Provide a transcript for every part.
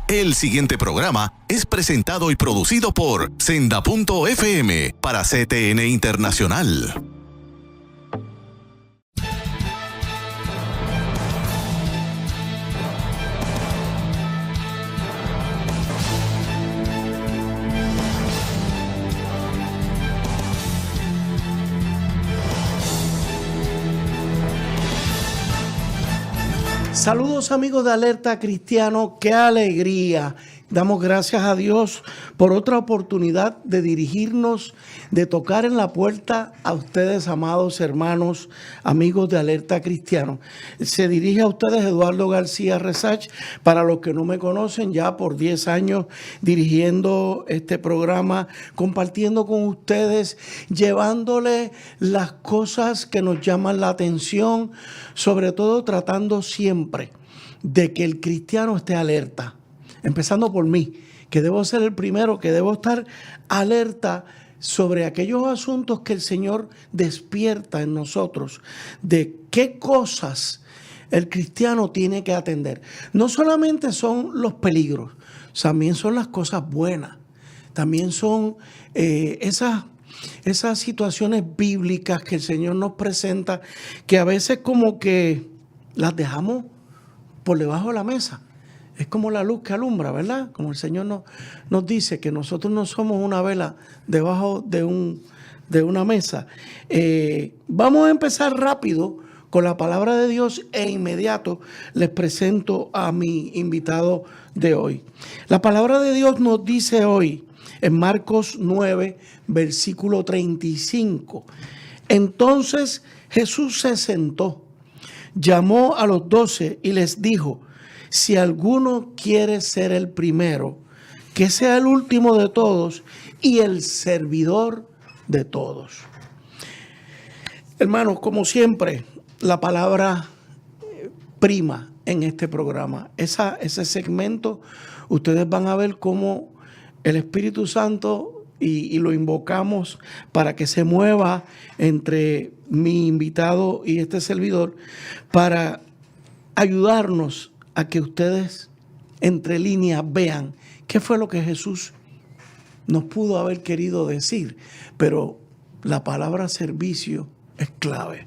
El siguiente programa es presentado y producido por Senda.fm para CTN Internacional. Saludos amigos de Alerta Cristiano, qué alegría. Damos gracias a Dios por otra oportunidad de dirigirnos, de tocar en la puerta a ustedes, amados hermanos, amigos de Alerta Cristiano. Se dirige a ustedes Eduardo García Resach. Para los que no me conocen, ya por 10 años dirigiendo este programa, compartiendo con ustedes, llevándole las cosas que nos llaman la atención, sobre todo tratando siempre de que el cristiano esté alerta. Empezando por mí, que debo ser el primero, que debo estar alerta sobre aquellos asuntos que el Señor despierta en nosotros, de qué cosas el cristiano tiene que atender. No solamente son los peligros, también son las cosas buenas, también son esas situaciones bíblicas que el Señor nos presenta, que a veces como que las dejamos por debajo de la mesa. Es como la luz que alumbra, ¿verdad? Como el Señor nos dice que nosotros no somos una vela debajo de una mesa. Vamos a empezar rápido con la palabra de Dios e inmediato les presento a mi invitado de hoy. La palabra de Dios nos dice hoy en Marcos 9, versículo 35. Entonces Jesús se sentó, llamó a los 12 y les dijo: si alguno quiere ser el primero, que sea el último de todos y el servidor de todos. Hermanos, como siempre, la palabra prima en este programa. Ese segmento, ustedes van a ver cómo el Espíritu Santo, y lo invocamos para que se mueva entre mi invitado y este servidor, para ayudarnos a que ustedes entre líneas vean qué fue lo que Jesús nos pudo haber querido decir. Pero la palabra servicio es clave.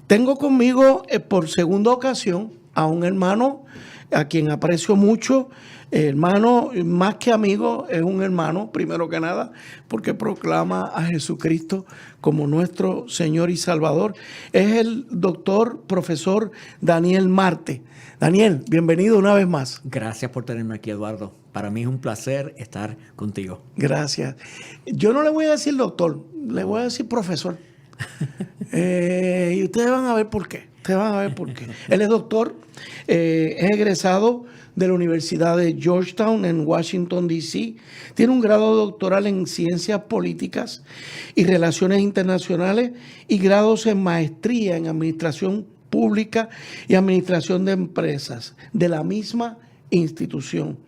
Tengo conmigo por segunda ocasión a un hermano a quien aprecio mucho. Hermano, más que amigo, es un hermano, primero que nada, porque proclama a Jesucristo como nuestro Señor y Salvador. Es el doctor, profesor Daniel Marte. Daniel, bienvenido una vez más. Gracias por tenerme aquí, Eduardo. Para mí es un placer estar contigo. Gracias. Yo no le voy a decir doctor, le voy a decir profesor. Y ustedes van a ver por qué. Él es doctor, es egresado de la Universidad de Georgetown en Washington, D.C. Tiene un grado doctoral en Ciencias Políticas y Relaciones Internacionales y grados en Maestría en Administración Pública y Administración de Empresas de la misma institución.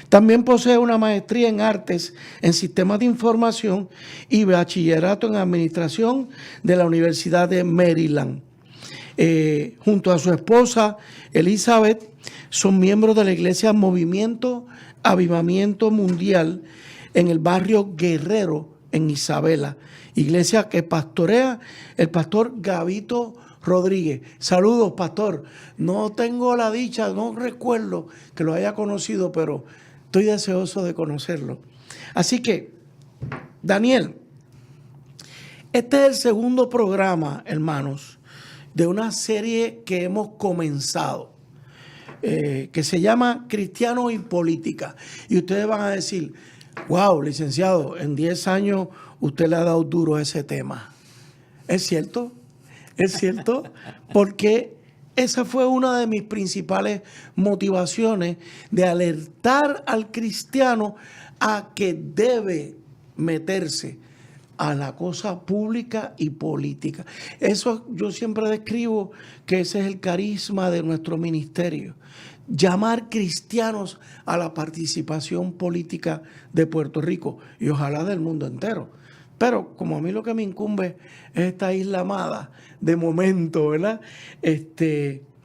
También posee una maestría en Artes en Sistemas de Información y bachillerato en Administración de la Universidad de Maryland. Junto a su esposa Elizabeth, son miembros de la iglesia Movimiento Avivamiento Mundial en el barrio Guerrero, en Isabela, iglesia que pastorea el pastor Gabito Rodríguez. Saludos, pastor. No tengo la dicha, no recuerdo que lo haya conocido, pero estoy deseoso de conocerlo. Así que, Daniel, este es el segundo programa, hermanos, de una serie que hemos comenzado, que se llama Cristiano y Política. Y ustedes van a decir: wow, licenciado, en 10 años usted le ha dado duro a ese tema. ¿Es cierto? Es cierto, porque esa fue una de mis principales motivaciones, de alertar al cristiano a que debe meterse a la cosa pública y política. Eso yo siempre describo que ese es el carisma de nuestro ministerio. Llamar cristianos a la participación política de Puerto Rico y ojalá del mundo entero. Pero como a mí lo que me incumbe es esta isla amada, de momento, ¿verdad?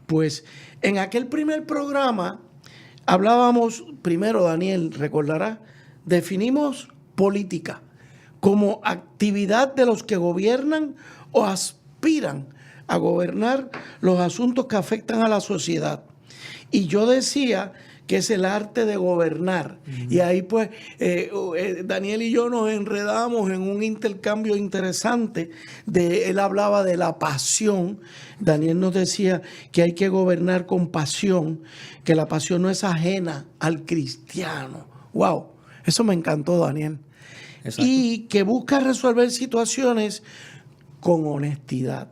Pues En aquel primer programa hablábamos, primero Daniel, recordará, definimos política como actividad de los que gobiernan o aspiran a gobernar los asuntos que afectan a la sociedad. Y yo decía que es el arte de gobernar. Y ahí pues Daniel y yo nos enredamos en un intercambio interesante. Él hablaba de la pasión. Daniel nos decía que hay que gobernar con pasión, que la pasión no es ajena al cristiano. ¡Wow! Eso me encantó, Daniel. Exacto. Y que busca resolver situaciones con honestidad.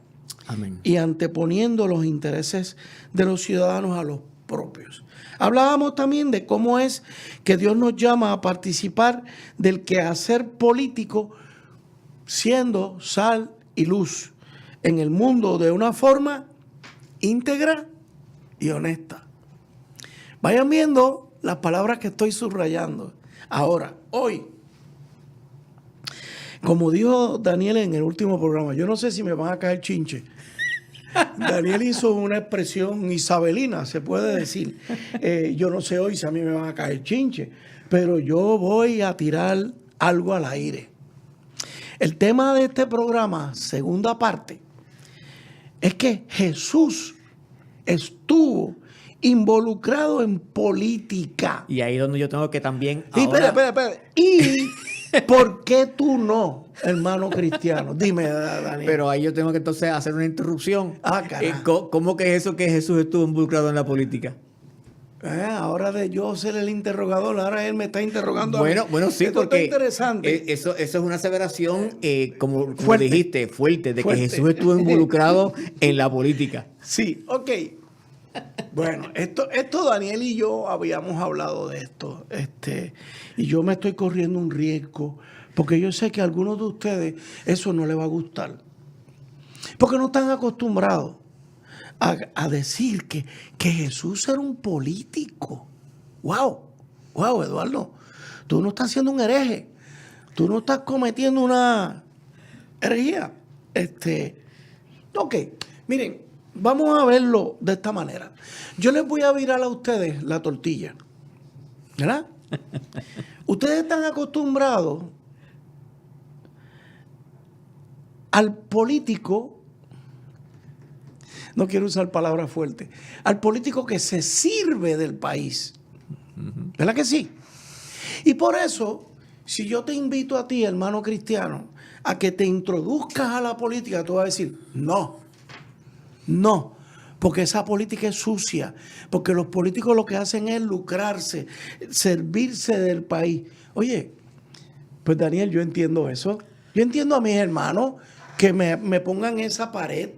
Amén. Y anteponiendo los intereses de los ciudadanos a los propios. Hablábamos también de cómo es que Dios nos llama a participar del quehacer político siendo sal y luz en el mundo de una forma íntegra y honesta. Vayan viendo las palabras que estoy subrayando. Ahora, hoy, como dijo Daniel en el último programa, yo no sé si me van a caer chinche. Daniel hizo una expresión isabelina, se puede decir. Yo no sé hoy si a mí me van a caer chinche, pero yo voy a tirar algo al aire. El tema de este programa, segunda parte, es que Jesús estuvo involucrado en política. Y ahí es donde yo tengo que también... Y espera. ¿Y por qué tú no, hermano cristiano? Dime, Daniel. Pero ahí yo tengo que entonces hacer una interrupción. Carajo. ¿Cómo que es eso que Jesús estuvo involucrado en la política? Ahora de yo ser el interrogador, ahora él me está interrogando a mí. Bueno, sí, esto porque está interesante. Eso es una aseveración, como Fuerte. dijiste, fuerte, de que Jesús estuvo involucrado en la política. Sí, ok. Bueno, esto Daniel y yo habíamos hablado de esto, y yo me estoy corriendo un riesgo, porque yo sé que a algunos de ustedes eso no les va a gustar, porque no están acostumbrados a decir que Jesús era un político. Wow, Eduardo, tú no estás siendo un hereje, tú no estás cometiendo una herejía. Ok, miren, vamos a verlo de esta manera. Yo les voy a virar a ustedes la tortilla, ¿verdad? Ustedes están acostumbrados al político, no quiero usar palabras fuertes, al político que se sirve del país. ¿Verdad que sí? Y por eso, si yo te invito a ti, hermano cristiano, a que te introduzcas a la política, tú vas a decir, no, porque esa política es sucia, porque los políticos lo que hacen es lucrarse, servirse del país. Oye, pues Daniel, yo entiendo eso. Yo entiendo a mis hermanos que me pongan esa pared.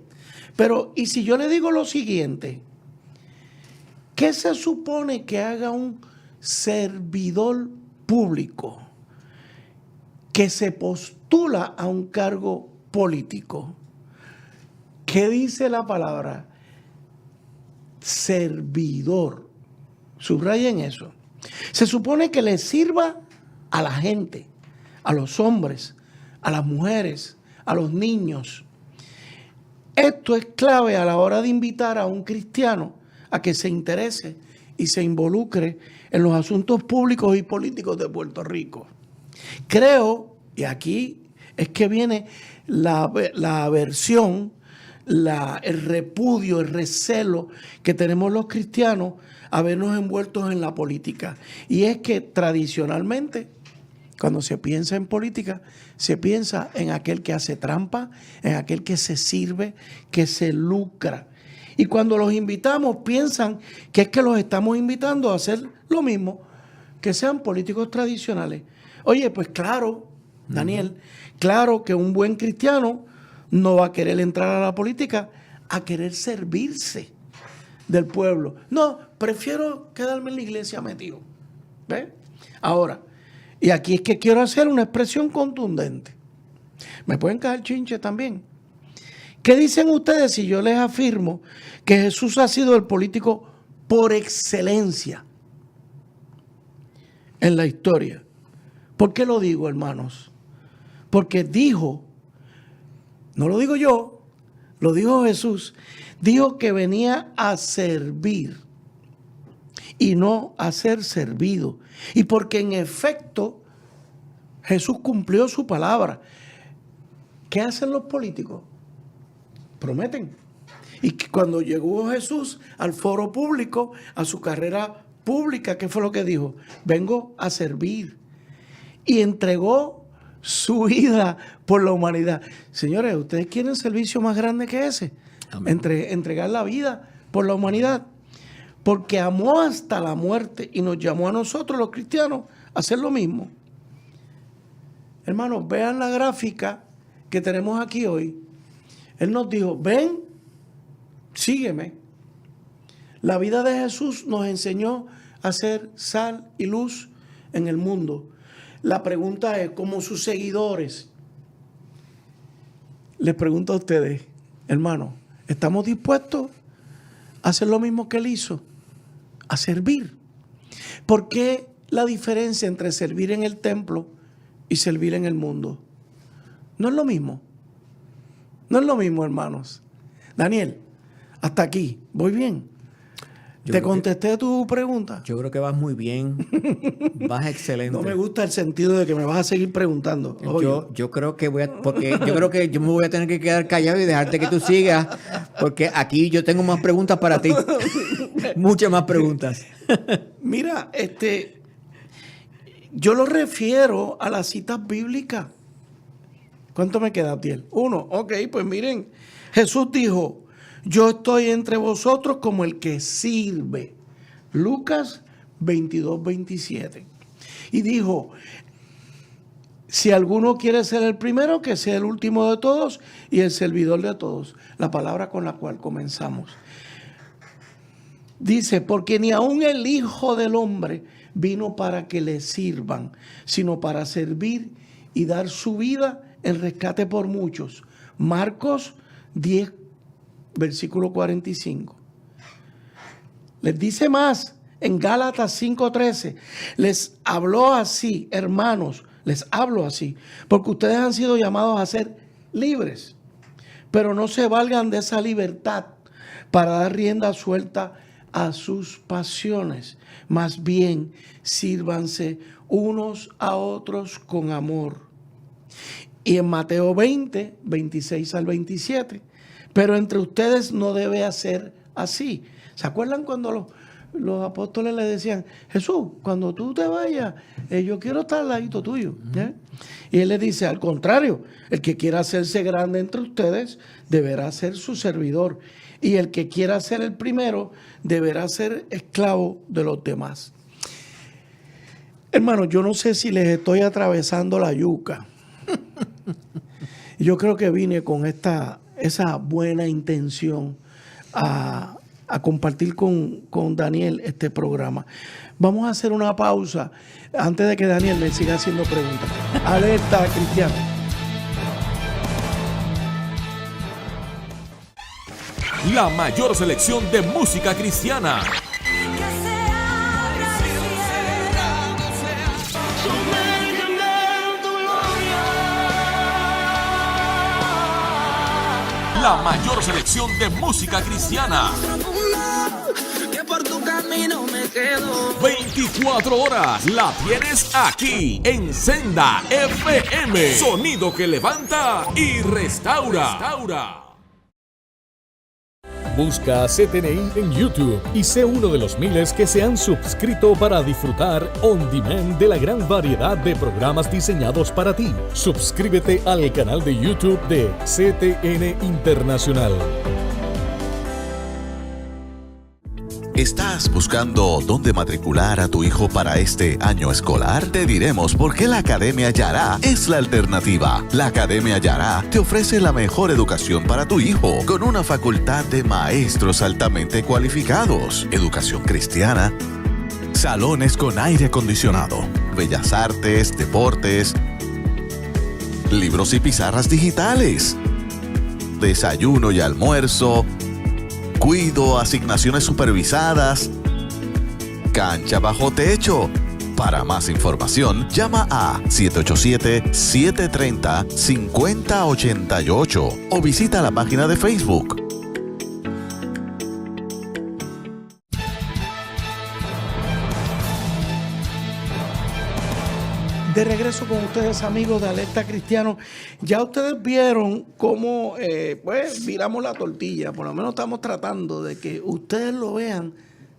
Pero, ¿y si yo le digo lo siguiente? ¿Qué se supone que haga un servidor público que se postula a un cargo político? ¿Qué dice la palabra? Servidor. Subrayen eso. Se supone que le sirva a la gente, a los hombres, a las mujeres, a los niños. Esto es clave a la hora de invitar a un cristiano a que se interese y se involucre en los asuntos públicos y políticos de Puerto Rico. Creo, y aquí es que viene la aversión, el repudio, el recelo que tenemos los cristianos a vernos envueltos en la política. Y es que tradicionalmente, cuando se piensa en política, se piensa en aquel que hace trampa, en aquel que se sirve, que se lucra. Y cuando los invitamos, piensan que es que los estamos invitando a hacer lo mismo, que sean políticos tradicionales. Oye, pues claro, Daniel, claro que un buen cristiano no va a querer entrar a la política a querer servirse del pueblo. No, prefiero quedarme en la iglesia metido. ¿Ves? Ahora, y aquí es que quiero hacer una expresión contundente. Me pueden caer chinche también. ¿Qué dicen ustedes si yo les afirmo que Jesús ha sido el político por excelencia en la historia? ¿Por qué lo digo, hermanos? Porque dijo, no lo digo yo, lo dijo Jesús, dijo que venía a servir y no a ser servido. Y porque en efecto Jesús cumplió su palabra. ¿Qué hacen los políticos? Prometen. Y cuando llegó Jesús al foro público, a su carrera pública, ¿qué fue lo que dijo? Vengo a servir. Y entregó su vida por la humanidad. Señores, ¿ustedes quieren servicio más grande que ese? Entregar la vida por la humanidad. Porque amó hasta la muerte y nos llamó a nosotros, los cristianos, a hacer lo mismo. Hermanos, vean la gráfica que tenemos aquí hoy. Él nos dijo, ven, sígueme. La vida de Jesús nos enseñó a ser sal y luz en el mundo. La pregunta es, como sus seguidores, les pregunto a ustedes, hermanos, ¿estamos dispuestos a hacer lo mismo que él hizo? A servir. ¿Por qué la diferencia entre servir en el templo y servir en el mundo? No es lo mismo. No es lo mismo, hermanos. Daniel, hasta aquí, ¿voy bien? ¿Te contesté tu pregunta? Yo creo que vas muy bien. Vas excelente. No me gusta el sentido de que me vas a seguir preguntando. Yo creo que yo creo que yo me voy a tener que quedar callado y dejarte que tú sigas, porque aquí yo tengo más preguntas para ti. Muchas más preguntas. Mira, yo lo refiero a las citas bíblicas. ¿Cuánto me queda, Tiel? 1. Ok, pues miren, Jesús dijo, yo estoy entre vosotros como el que sirve. Lucas 22:27. Y dijo, si alguno quiere ser el primero, que sea el último de todos y el servidor de todos. La palabra con la cual comenzamos. Dice, porque ni aun el Hijo del Hombre vino para que le sirvan, sino para servir y dar su vida en rescate por muchos. Marcos 10, versículo 45. Les dice más en Gálatas 5:13. Les habló así, hermanos, les hablo así, porque ustedes han sido llamados a ser libres, pero no se valgan de esa libertad para dar rienda suelta a sus pasiones. Más bien, sírvanse unos a otros con amor. Y en Mateo 20, 26 al 27, pero entre ustedes no debe ser así. ¿Se acuerdan cuando los apóstoles le decían, Jesús, cuando tú te vayas, yo quiero estar al ladito tuyo? Y él les dice, al contrario, el que quiera hacerse grande entre ustedes deberá ser su servidor. Y el que quiera ser el primero deberá ser esclavo de los demás. Hermano, yo no sé si les estoy atravesando la yuca. Yo creo que vine con esa buena intención a compartir con Daniel este programa. Vamos a hacer una pausa antes de que Daniel me siga haciendo preguntas. Alerta, cristiano. La mayor selección de música cristiana. La mayor selección de música cristiana. 24 horas la tienes aquí en Senda FM. Sonido que levanta y restaura. Busca CTNI en YouTube y sé uno de los miles que se han suscrito para disfrutar on demand de la gran variedad de programas diseñados para ti. Suscríbete al canal de YouTube de CTN Internacional. ¿Estás buscando dónde matricular a tu hijo para este año escolar? Te diremos por qué la Academia Yará es la alternativa. La Academia Yará te ofrece la mejor educación para tu hijo, con una facultad de maestros altamente cualificados, educación cristiana, salones con aire acondicionado, bellas artes, deportes, libros y pizarras digitales, desayuno y almuerzo, cuido, asignaciones supervisadas, cancha bajo techo. Para más información, llama a 787-730-5088 o visita la página de Facebook. De regreso con ustedes, amigos de Alerta Cristiano. Ya ustedes vieron cómo pues viramos la tortilla. Por lo menos estamos tratando de que ustedes lo vean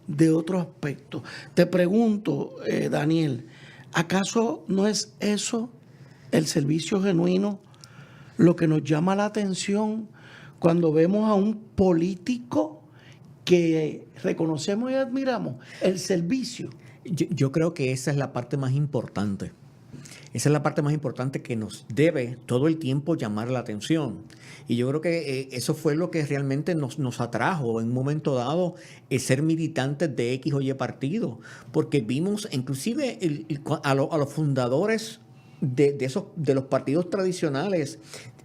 de otro aspecto. Te pregunto, Daniel, ¿acaso no es eso el servicio genuino lo que nos llama la atención cuando vemos a un político que reconocemos y admiramos? El servicio. Yo creo que esa es la parte más importante. Esa es la parte más importante que nos debe todo el tiempo llamar la atención. Y yo creo que eso fue lo que realmente nos atrajo en un momento dado, ser militantes de X o Y partido. Porque vimos inclusive a los fundadores de los partidos tradicionales.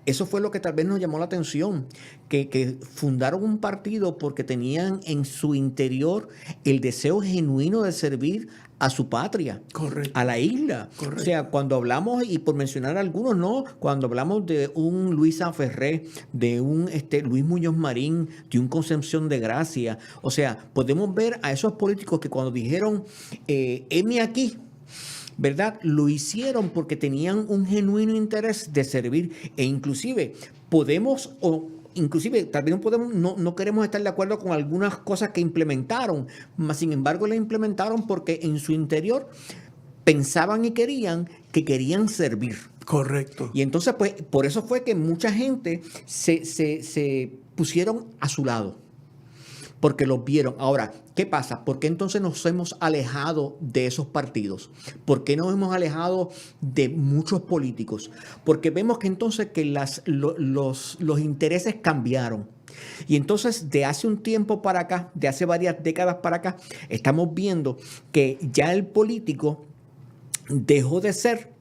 Eso fue lo que tal vez nos llamó la atención, que fundaron un partido porque tenían en su interior el deseo genuino de servir a su patria, correcto, a la isla. Correcto. O sea, cuando hablamos, y por mencionar algunos, ¿no? Cuando hablamos de un Luis Aferré, de un Luis Muñoz Marín, de un Concepción de Gracia, o sea, podemos ver a esos políticos que cuando dijeron, heme aquí, ¿verdad? Lo hicieron porque tenían un genuino interés de servir, e inclusive tal vez no queremos estar de acuerdo con algunas cosas que implementaron, mas sin embargo las implementaron porque en su interior pensaban y querían servir. Correcto. Y entonces, pues, por eso fue que mucha gente se pusieron a su lado, porque los vieron. Ahora, ¿qué pasa? ¿Por qué entonces nos hemos alejado de esos partidos? ¿Por qué nos hemos alejado de muchos políticos? Porque vemos que entonces que los intereses cambiaron. Y entonces, de hace un tiempo para acá, de hace varias décadas para acá, estamos viendo que ya el político dejó de ser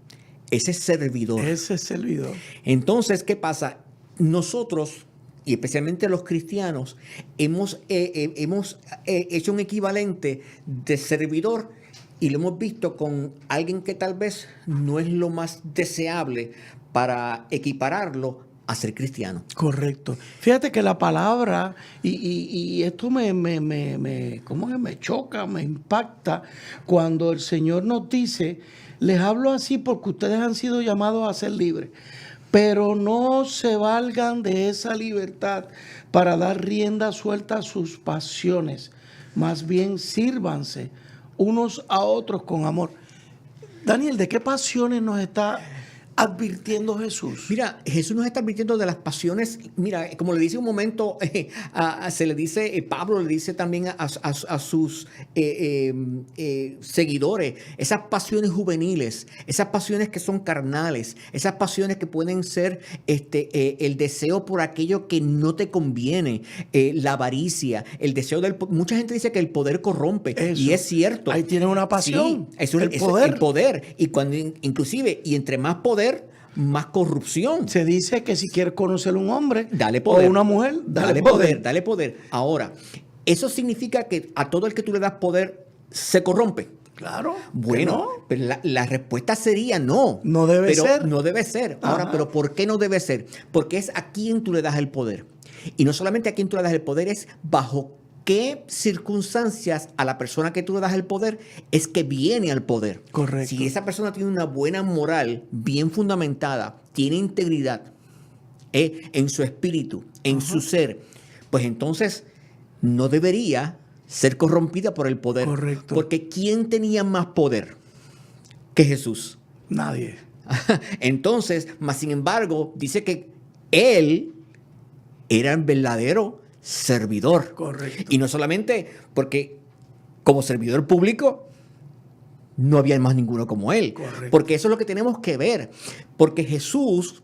ese servidor. Ese servidor. Entonces, ¿qué pasa? Nosotros, y especialmente los cristianos, hemos hecho un equivalente de servidor y lo hemos visto con alguien que tal vez no es lo más deseable para equipararlo a ser cristiano. Correcto. Fíjate que la palabra, y esto me choca, me impacta, cuando el Señor nos dice, les hablo así porque ustedes han sido llamados a ser libres, pero no se valgan de esa libertad para dar rienda suelta a sus pasiones. Más bien sírvanse unos a otros con amor. Daniel, ¿de qué pasiones nos está advirtiendo Jesús? Mira, Jesús nos está advirtiendo de las pasiones. Mira, como le dice un momento, se le dice, Pablo le dice también a sus seguidores, esas pasiones juveniles, esas pasiones que son carnales, esas pasiones que pueden ser el deseo por aquello que no te conviene, la avaricia, el deseo del poder. Mucha gente dice que el poder corrompe. Eso. Y es cierto. Ahí tiene una pasión. Sí, el poder. Y cuando inclusive, y entre más poder, más corrupción. Se dice que si quieres conocer a un hombre, dale poder, o una mujer, dale poder. Ahora, ¿eso significa que a todo el que tú le das poder se corrompe? Claro. Bueno, no. Pero la respuesta sería no. No debe ser. No debe ser. Ahora, Ajá. ¿pero por qué no debe ser? Porque es a quien tú le das el poder. Y no solamente a quien tú le das el poder, es bajo qué circunstancias a la persona que tú le das el poder es que viene al poder. Correcto. Si esa persona tiene una buena moral, bien fundamentada, tiene integridad en su espíritu, en su ser, pues entonces no debería ser corrompida por el poder. Correcto. Porque ¿quién tenía más poder que Jesús? Nadie. Entonces, más sin embargo, dice que él era el verdadero servidor. Correcto. Y no solamente porque como servidor público no había más ninguno como él. Correcto. Porque eso es lo que tenemos que ver. Porque Jesús,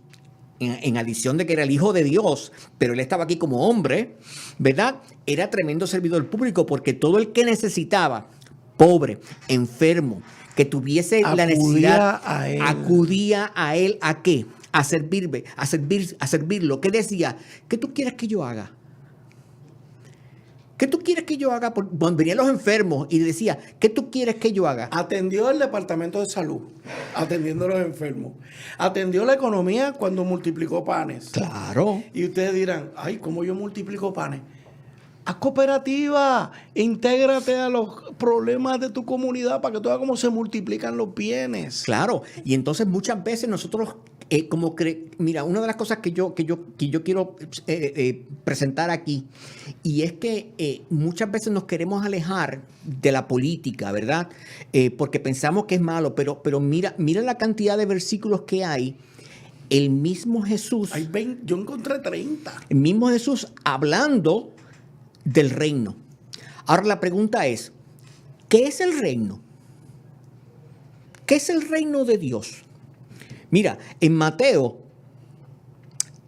en adición de que era el Hijo de Dios, pero él estaba aquí como hombre, ¿verdad? Era tremendo servidor público porque todo el que necesitaba, pobre, enfermo, que tuviese la necesidad, acudía a él. ¿A qué? A servirlo. ¿Qué decía? ¿Qué tú quieres que yo haga? ¿Qué tú quieres que yo haga? Venían los enfermos y decía, ¿qué tú quieres que yo haga? Atendió el departamento de salud, atendiendo a los enfermos. Atendió la economía cuando multiplicó panes. Claro. Y ustedes dirán, ay, ¿cómo yo multiplico panes? Haz cooperativa, intégrate a los problemas de tu comunidad para que tú veas cómo se multiplican los bienes. Claro, y entonces muchas veces nosotros, mira, una de las cosas que yo quiero presentar aquí, y es que muchas veces nos queremos alejar de la política, ¿verdad? Porque pensamos que es malo, pero mira la cantidad de versículos que hay. El mismo Jesús, Yo encontré 30. el mismo Jesús hablando del reino. Ahora la pregunta es, ¿qué es el reino? ¿Qué es el reino de Dios? Mira, en Mateo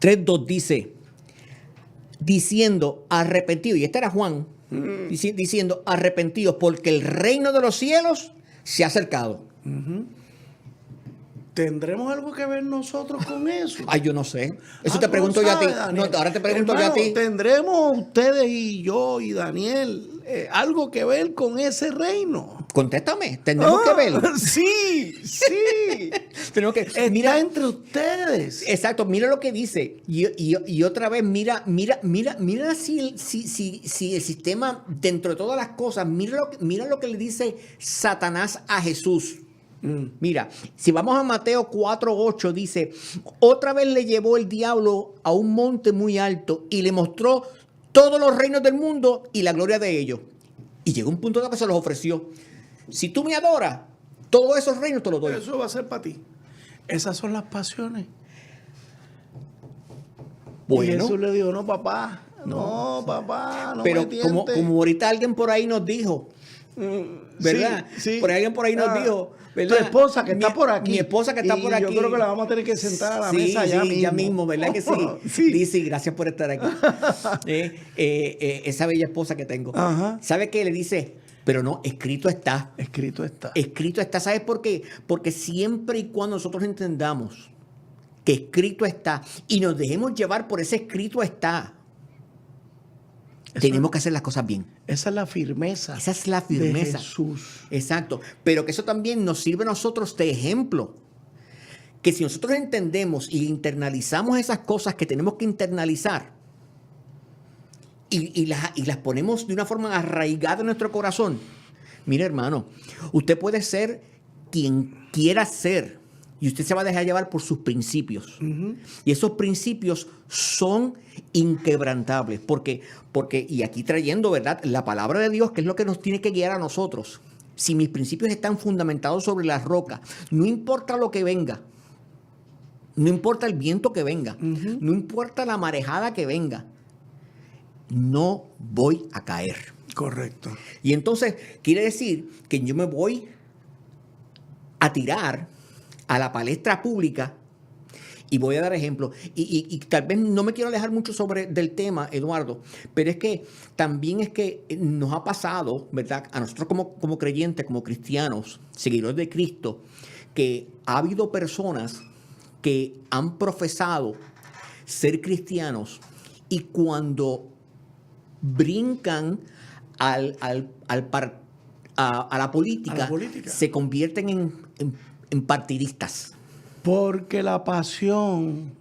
3:2 dice, diciendo arrepentidos, y este era Juan, diciendo arrepentidos porque el reino de los cielos se ha acercado. ¿Tendremos algo que ver nosotros con eso? Ay, yo no sé. Eso te tú pregunto lo yo a ti. sabes, Daniel. No, ahora te pregunto Hermano, yo a ti. ¿tendremos ustedes y yo y Daniel algo que ver con ese reino? Contéstame, tenemos que verlo. Sí. Tenemos que, Está mira, entre ustedes. exacto, mira lo que dice. Y otra vez, mira si el sistema, dentro de todas las cosas, mira lo que le dice Satanás a Jesús. Mira, si vamos a Mateo 4:8, dice, otra vez le llevó el diablo a un monte muy alto y le mostró todos los reinos del mundo y la gloria de ellos. Y llegó un punto en que se los ofreció. Si tú me adoras, todos esos reinos te los doy. Eso va a ser para ti. Esas son las pasiones. Bueno. Y Jesús le dijo, no, papá, no me Pero tientes. como ahorita alguien por ahí nos dijo, ¿verdad? Sí. Por ahí alguien por ahí nos dijo, ¿verdad? Tu esposa que está por aquí. Mi esposa que está Y por aquí. yo creo que la vamos a tener que sentar a la Sí, mesa ya mismo. ¿verdad que sí? Sí. Dice, gracias por estar aquí. Esa bella esposa que tengo. Ajá. ¿Sabe qué? Le dice, pero no, escrito está. Escrito está. Escrito está. ¿Sabes por qué? Porque siempre y cuando nosotros entendamos que escrito está y nos dejemos llevar por ese escrito está, tenemos que hacer las cosas bien. Esa es la firmeza. Esa es la firmeza. De Jesús. Exacto. Pero que eso también nos sirve a nosotros de ejemplo. Que si nosotros entendemos y internalizamos esas cosas que tenemos que internalizar y las ponemos de una forma arraigada en nuestro corazón. Mire, hermano, usted puede ser quien quiera ser y usted se va a dejar llevar por sus principios. Y esos principios son inquebrantables. Porque, y aquí trayendo, ¿verdad?, la palabra de Dios, que es lo que nos tiene que guiar a nosotros. Si mis principios están fundamentados sobre la roca, no importa lo que venga, no importa el viento que venga, no importa la marejada que venga, no voy a caer. Correcto. Y entonces quiere decir que yo me voy a tirar a la palestra pública y voy a dar ejemplo. Y tal vez no me quiero alejar mucho del tema, Eduardo, pero es que también es que nos ha pasado, ¿verdad?, a nosotros como creyentes, como cristianos, seguidores de Cristo, que ha habido personas que han profesado ser cristianos y cuando brincan a la política, se convierten en partidistas. Porque la pasión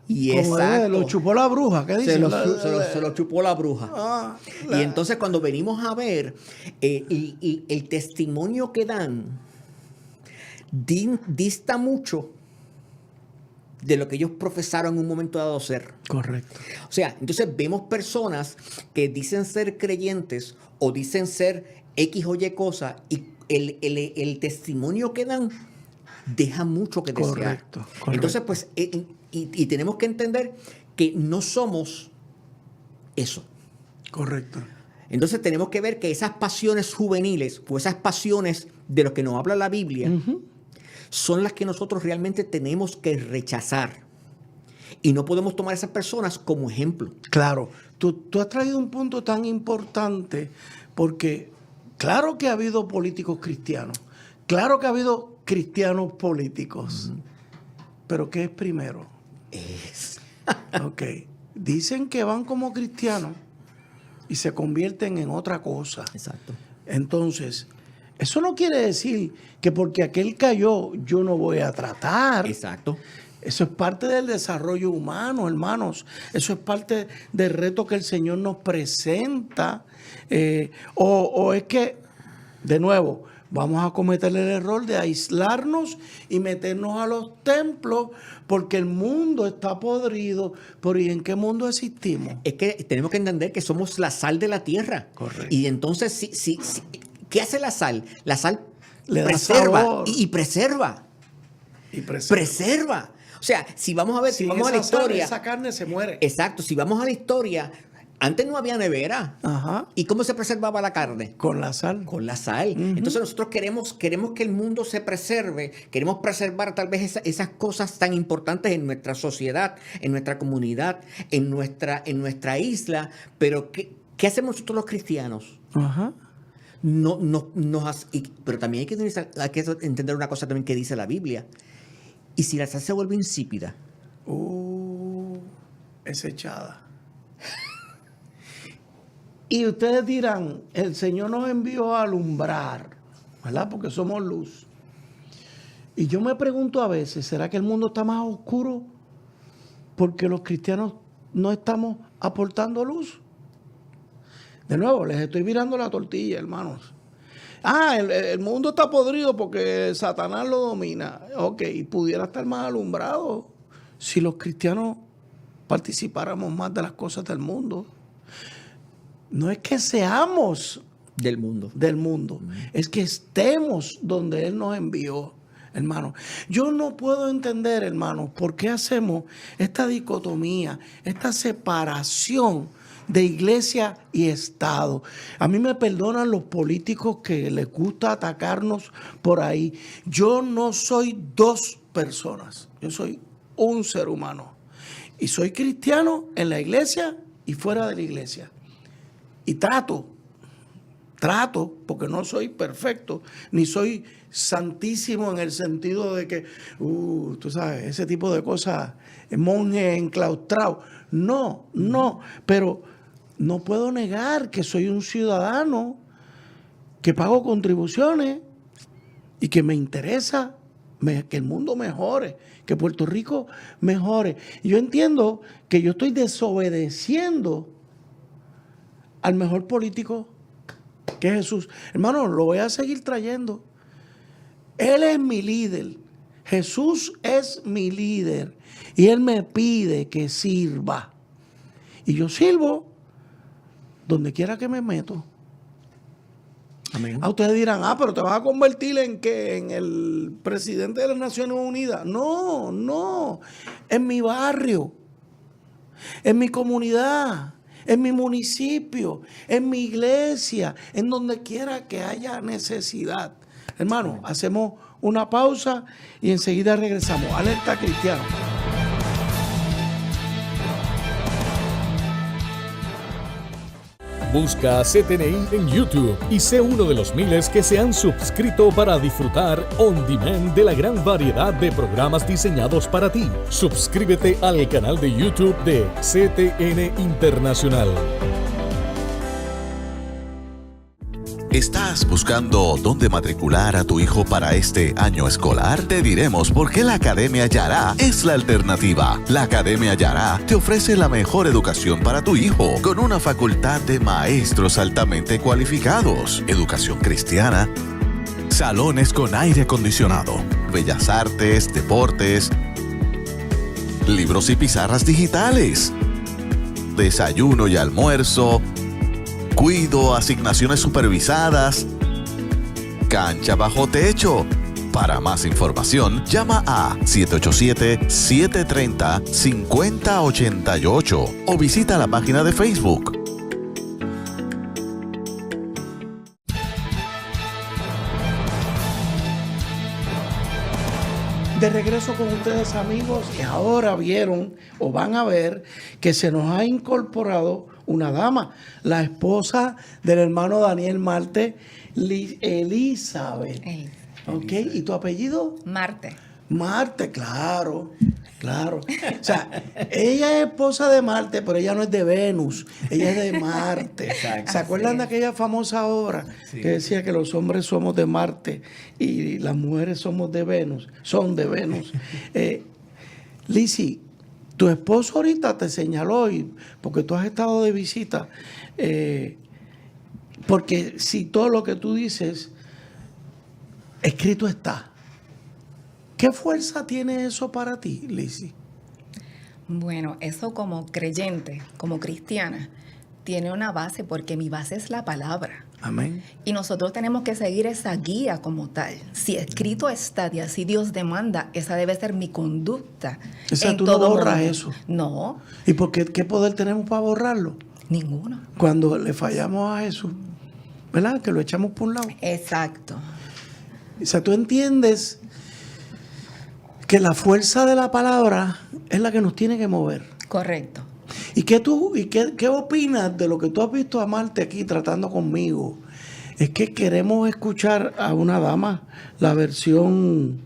Y como exacto. lo chupó la bruja, ¿qué dice? Se lo chupó la bruja. Y entonces cuando venimos a ver el testimonio que dan, dista mucho de lo que ellos profesaron en un momento dado ser. Correcto. O sea, entonces vemos personas que dicen ser creyentes o dicen ser X o Y cosa y el testimonio que dan deja mucho que desear. Correcto. Entonces, pues, y tenemos que entender que no somos eso. Correcto. Entonces tenemos que ver que esas pasiones juveniles o esas pasiones de los que nos habla la Biblia son las que nosotros realmente tenemos que rechazar. Y no podemos tomar a esas personas como ejemplo. Claro, tú has traído un punto tan importante porque claro que ha habido políticos cristianos, claro que ha habido cristianos políticos, pero ¿qué es primero? Ok, dicen que van como cristianos y se convierten en otra cosa. Exacto. Entonces, eso no quiere decir que porque aquel cayó yo no voy a tratar. Exacto. Eso es parte del desarrollo humano, hermanos. Eso es parte del reto que el Señor nos presenta. O es que, de nuevo, vamos a cometer el error de aislarnos y meternos a los templos porque el mundo está podrido. ¿Pero y en qué mundo existimos? Es que tenemos que entender que somos la sal de la tierra. Correcto. Y entonces, ¿qué hace la sal? La sal Le da preserva sabor. y preserva. Y preserva. Preserva. O sea, si vamos a ver, si Sin vamos a la esa sal, historia. esa carne se muere. Exacto, si vamos a la historia, antes no había nevera. Ajá. ¿Y cómo se preservaba la carne? Con la sal. Con la sal. Entonces nosotros queremos que el mundo se preserve, queremos preservar tal vez esas cosas tan importantes en nuestra sociedad, en nuestra comunidad, en nuestra isla, pero ¿qué hacemos nosotros los cristianos? Ajá. Pero también hay que entender una cosa también que dice la Biblia. ¿Y si la sal se vuelve insípida? Es echada. Y ustedes dirán, el Señor nos envió a alumbrar, ¿verdad? Porque somos luz. Y yo me pregunto a veces, ¿será que el mundo está más oscuro porque los cristianos no estamos aportando luz? De nuevo, les estoy virando la tortilla, hermanos. El mundo está podrido porque Satanás lo domina. Ok, pudiera estar más alumbrado si los cristianos participáramos más de las cosas del mundo. No es que seamos Del mundo. es que estemos donde Él nos envió, hermano. Yo no puedo entender, hermanos, por qué hacemos esta dicotomía, esta separación de iglesia y Estado. A mí me perdonan los políticos que les gusta atacarnos por ahí. Yo no soy dos personas, yo soy un ser humano. Y soy cristiano en la iglesia y fuera de la iglesia. Y trato, porque no soy perfecto, ni soy santísimo en el sentido de que, tú sabes, ese tipo de cosas, monje enclaustrado. No, pero no puedo negar que soy un ciudadano que pago contribuciones y que me interesa que el mundo mejore, que Puerto Rico mejore. Y yo entiendo que yo estoy desobedeciendo al mejor político que es Jesús. Hermano, lo voy a seguir trayendo. Él es mi líder. Jesús es mi líder. Y Él me pide que sirva. Y yo sirvo donde quiera que me meto. Amén. Ustedes dirán, pero te vas a convertir en el presidente de las Naciones Unidas. No. En mi barrio, en mi comunidad, en mi municipio, en mi iglesia, en donde quiera que haya necesidad. Hermano, hacemos una pausa y enseguida regresamos. Alerta Cristiano. Busca CTNI en YouTube y sé uno de los miles que se han suscrito para disfrutar on demand de la gran variedad de programas diseñados para ti. Suscríbete al canal de YouTube de CTN Internacional. ¿Estás buscando dónde matricular a tu hijo para este año escolar? Te diremos por qué la Academia Yará es la alternativa. La Academia Yará te ofrece la mejor educación para tu hijo, con una facultad de maestros altamente cualificados, educación cristiana, salones con aire acondicionado, bellas artes, deportes, libros y pizarras digitales, desayuno y almuerzo, cuido, asignaciones supervisadas, cancha bajo techo. Para más información, llama a 787-730-5088 o visita la página de Facebook. De regreso con ustedes, amigos, y ahora vieron o van a ver que se nos ha incorporado una dama, la esposa del hermano Daniel Marte, Elizabeth. ¿Ok? ¿Y tu apellido? Marte. Marte, claro. O sea, ella es esposa de Marte, pero ella no es de Venus, ella es de Marte. Exacto. ¿Se acuerdan de aquella famosa obra que decía que los hombres somos de Marte y las mujeres somos de Venus? Son de Venus. Lizzy, tu esposo ahorita te señaló, porque tú has estado de visita, Porque si todo lo que tú dices, escrito está. ¿Qué fuerza tiene eso para ti, Lizzy? Bueno, eso como creyente, como cristiana, tiene una base porque mi base es la palabra. Amén. Y nosotros tenemos que seguir esa guía como tal. Si escrito está y así Dios demanda, esa debe ser mi conducta. O sea, en tú no todo borras momento. eso. No, ¿Y por qué poder tenemos para borrarlo? ninguno. Cuando le fallamos a Jesús, ¿verdad? Que lo echamos por un lado. Exacto. O sea, tú entiendes que la fuerza de la palabra es la que nos tiene que mover. Correcto. ¿Y qué opinas de lo que tú has visto a Marte aquí tratando conmigo? Es que queremos escuchar a una dama, la versión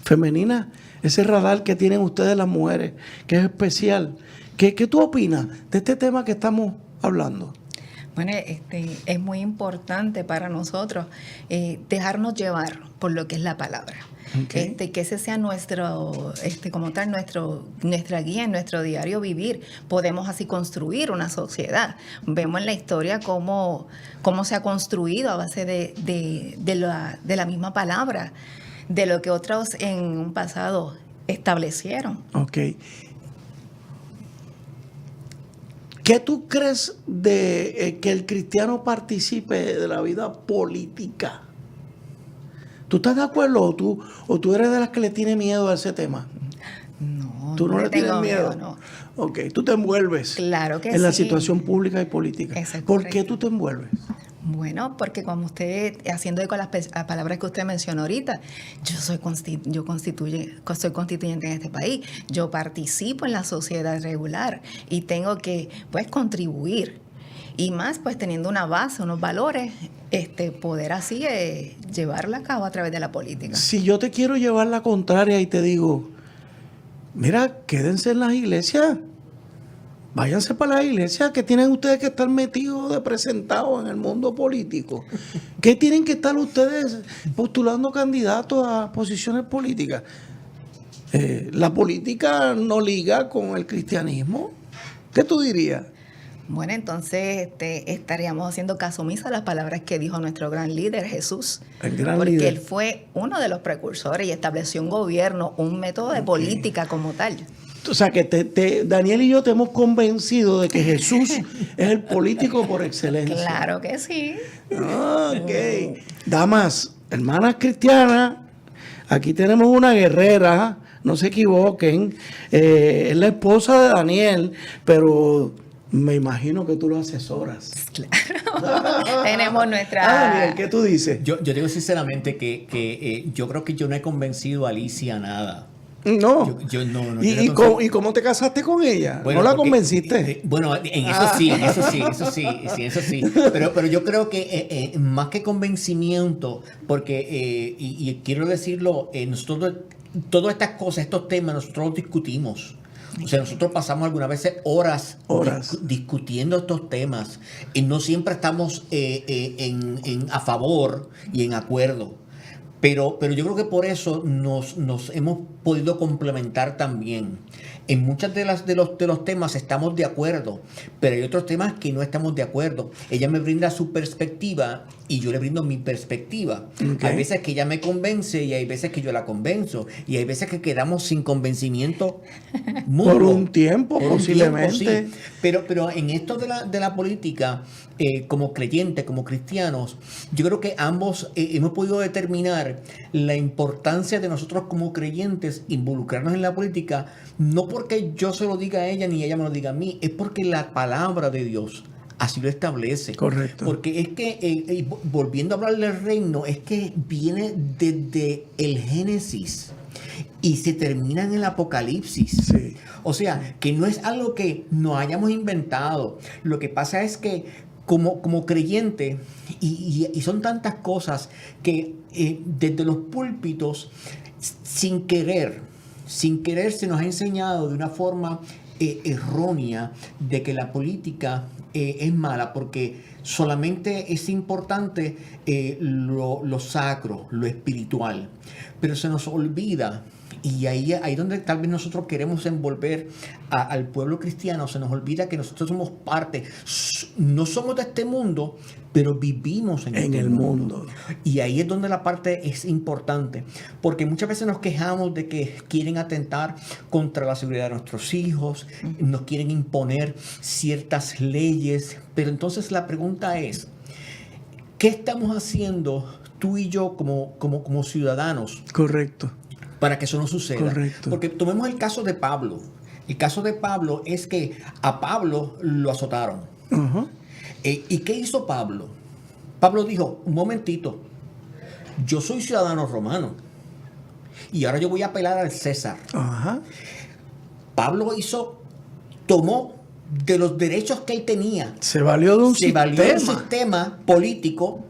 femenina, ese radar que tienen ustedes las mujeres, que es especial. ¿Qué tú opinas de este tema que estamos hablando? Bueno, es muy importante para nosotros dejarnos llevar por lo que es la palabra. Okay. Que ese sea nuestro, como tal, nuestra guía en nuestro diario vivir. Podemos así construir una sociedad. Vemos en la historia cómo se ha construido a base de la misma palabra, de lo que otros en un pasado establecieron. Ok. ¿Qué tú crees de que el cristiano participe de la vida política? ¿Tú estás de acuerdo o tú eres de las que le tiene miedo a ese tema? No, ¿Tú no le tienes tengo miedo? no. Ok, tú te envuelves Claro que en la sí. situación pública y política. Eso es ¿Por qué correcto. tú te envuelves? Bueno, porque como usted, haciendo eco a las palabras que usted mencionó ahorita, soy constituyente en este país, yo participo en la sociedad regular y tengo que, pues, contribuir. Y más, pues, teniendo una base, unos valores, poder así llevarla a cabo a través de la política. Si yo te quiero llevar la contraria y te digo, mira, quédense en las iglesias, váyanse para la iglesia, que tienen ustedes que estar metidos de presentados en el mundo político. ¿Qué tienen que estar ustedes postulando candidatos a posiciones políticas? La política no liga con el cristianismo. ¿Qué tú dirías? Bueno, entonces estaríamos haciendo caso omiso a las palabras que dijo nuestro gran líder Jesús. El gran porque líder. él fue uno de los precursores y estableció un gobierno, un método de política como tal. O sea, que Daniel y yo te hemos convencido de que Jesús es el político por excelencia. Claro que sí. Ok. Damas, hermanas cristianas, aquí tenemos una guerrera, no se equivoquen. Es la esposa de Daniel, pero me imagino que tú lo asesoras. Tenemos nuestra... Daniel, ¿qué tú dices? Yo digo sinceramente que yo creo que yo no he convencido a Alicia a nada. No. Yo no. ¿Y cómo te casaste con ella? Bueno, ¿No la porque, convenciste? bueno, en eso sí. Pero yo creo que más que convencimiento, porque, y quiero decirlo, nosotros, todas estas cosas, estos temas, nosotros los discutimos. O sea, nosotros pasamos algunas veces horas. Discutiendo estos temas y no siempre estamos a favor y en acuerdo. Pero yo creo que por eso nos hemos podido complementar también. En muchos de los temas estamos de acuerdo, pero hay otros temas que no estamos de acuerdo. Ella me brinda su perspectiva y yo le brindo mi perspectiva. Okay. Hay veces que ella me convence y hay veces que yo la convenzo. Y hay veces que quedamos sin convencimiento mutuo. Por un tiempo, posiblemente. Sí. Pero en esto de la política, como creyentes, como cristianos, yo creo que ambos hemos podido determinar la importancia de nosotros como creyentes involucrarnos en la política, no porque yo se lo diga a ella ni ella me lo diga a mí, es porque la palabra de Dios así lo establece. Correcto. Porque es que, volviendo a hablar del reino, es que viene desde el Génesis y se termina en el Apocalipsis. Sí. O sea, que no es algo que nos hayamos inventado. Lo que pasa es que como creyente, y son tantas cosas que desde los púlpitos, sin querer se nos ha enseñado de una forma errónea de que la política es mala, porque solamente es importante lo sacro, lo espiritual, pero se nos olvida Y ahí donde tal vez nosotros queremos envolver al pueblo cristiano, se nos olvida que nosotros somos parte, no somos de este mundo, pero vivimos en este el mundo. Y ahí es donde la parte es importante, porque muchas veces nos quejamos de que quieren atentar contra la seguridad de nuestros hijos, nos quieren imponer ciertas leyes, pero entonces la pregunta es, ¿qué estamos haciendo tú y yo como ciudadanos? Correcto. Para que eso no suceda. Correcto. Porque tomemos el caso de Pablo. El caso de Pablo es que a Pablo lo azotaron. Uh-huh. ¿Y qué hizo Pablo? Pablo dijo, un momentito, yo soy ciudadano romano y ahora yo voy a apelar al César. Ajá. Pablo tomó de los derechos que él tenía. Se valió de un sistema político,